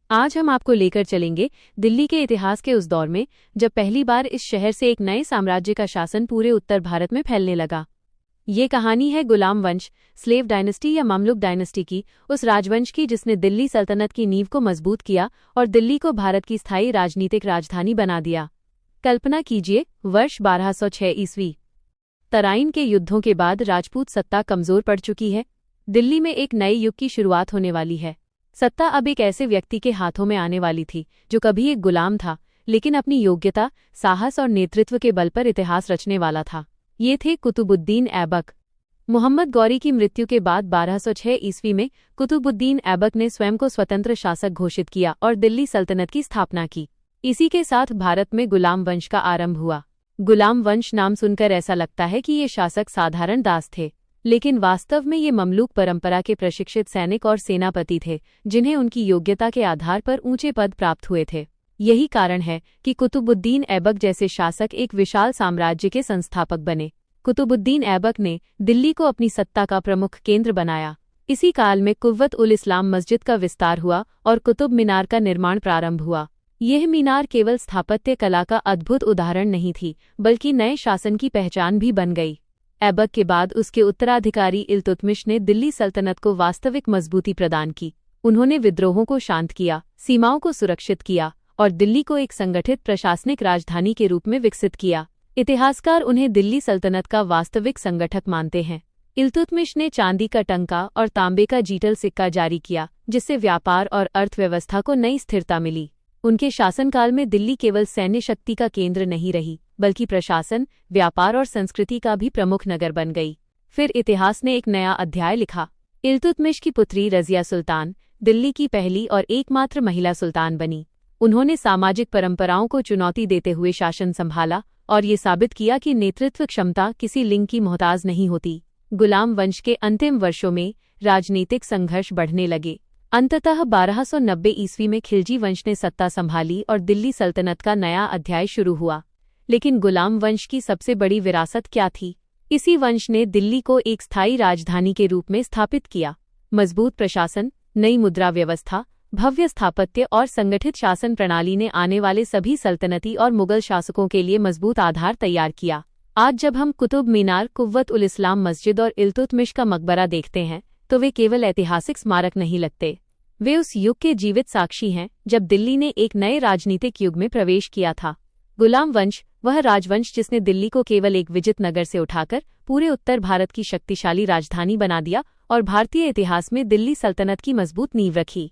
आज हम आपको लेकर चलेंगे दिल्ली के इतिहास के उस दौर में जब पहली बार इस शहर से एक नए साम्राज्य का शासन पूरे उत्तर भारत में फैलने लगा। ये कहानी है गुलाम वंश, स्लेव डायनेस्टी या ममलुक डायनेस्टी की, उस राजवंश की जिसने दिल्ली सल्तनत की नींव को मजबूत किया और दिल्ली को भारत की स्थायी राजनीतिक राजधानी बना दिया। कल्पना कीजिए, वर्ष 1206 ईस्वी। तराइन के युद्धों के बाद राजपूत सत्ता कमजोर पड़ चुकी है। दिल्ली में एक नए युग की शुरुआत होने वाली है। सत्ता अब एक ऐसे व्यक्ति के हाथों में आने वाली थी जो कभी एक गुलाम था, लेकिन अपनी योग्यता, साहस और नेतृत्व के बल पर इतिहास रचने वाला था। ये थे कुतुबुद्दीन ऐबक। मोहम्मद गौरी की मृत्यु के बाद 1206 ईस्वी में कुतुबुद्दीन ऐबक ने स्वयं को स्वतंत्र शासक घोषित किया और दिल्ली सल्तनत की स्थापना की। इसी के साथ भारत में गुलाम वंश का आरंभ हुआ। गुलाम वंश नाम सुनकर ऐसा लगता है कि ये शासक साधारण दास थे, लेकिन वास्तव में ये ममलूक परंपरा के प्रशिक्षित सैनिक और सेनापति थे, जिन्हें उनकी योग्यता के आधार पर ऊंचे पद प्राप्त हुए थे। यही कारण है कि कुतुबुद्दीन ऐबक जैसे शासक एक विशाल साम्राज्य के संस्थापक बने। कुतुबुद्दीन ऐबक ने दिल्ली को अपनी सत्ता का प्रमुख केंद्र बनाया। इसी काल में कुव्वत उल इस्लाम मस्जिद का विस्तार हुआ और कुतुब मीनार का निर्माण प्रारंभ हुआ। यह मीनार केवल स्थापत्य कला का अद्भुत उदाहरण नहीं थी, बल्कि नए शासन की पहचान भी बन गई। ऐबक के बाद उसके उत्तराधिकारी इल्तुतमिश ने दिल्ली सल्तनत को वास्तविक मजबूती प्रदान की। उन्होंने विद्रोहों को शांत किया, सीमाओं को सुरक्षित किया और दिल्ली को एक संगठित प्रशासनिक राजधानी के रूप में विकसित किया। इतिहासकार उन्हें दिल्ली सल्तनत का वास्तविक संगठक मानते हैं। इल्तुतमिश ने चांदी का टंका और तांबे का जीटल सिक्का जारी किया, जिससे व्यापार और अर्थव्यवस्था को नई स्थिरता मिली। उनके शासनकाल में दिल्ली केवल सैन्य शक्ति का केंद्र नहीं रही, बल्कि प्रशासन, व्यापार और संस्कृति का भी प्रमुख नगर बन गई। फिर इतिहास ने एक नया अध्याय लिखा। इल्तुतमिश की पुत्री रज़िया सुल्तान दिल्ली की पहली और एकमात्र महिला सुल्तान बनी। उन्होंने सामाजिक परंपराओं को चुनौती देते हुए शासन संभाला और ये साबित किया कि नेतृत्व क्षमता किसी लिंग की मोहताज नहीं होती। गुलाम वंश के अंतिम वर्षों में राजनीतिक संघर्ष बढ़ने लगे। अंततः 1290 ईस्वी में खिलजी वंश ने सत्ता संभाली और दिल्ली सल्तनत का नया अध्याय शुरू हुआ। लेकिन गुलाम वंश की सबसे बड़ी विरासत क्या थी? इसी वंश ने दिल्ली को एक स्थायी राजधानी के रूप में स्थापित किया। मजबूत प्रशासन, नई मुद्रा व्यवस्था, भव्य स्थापत्य और संगठित शासन प्रणाली ने आने वाले सभी सल्तनती और मुगल शासकों के लिए मजबूत आधार तैयार किया। आज जब हम कुतुब मीनार, कुव्वत उल इस्लाम मस्जिद और इल्तुतमिश का मकबरा देखते हैं, तो वे केवल ऐतिहासिक स्मारक नहीं लगते। वे उस युग के जीवित साक्षी हैं जब दिल्ली ने एक नए राजनीतिक युग में प्रवेश किया था। गुलाम वंश, वह राजवंश जिसने दिल्ली को केवल एक विजित नगर से उठाकर पूरे उत्तर भारत की शक्तिशाली राजधानी बना दिया और भारतीय इतिहास में दिल्ली सल्तनत की मजबूत नींव रखी।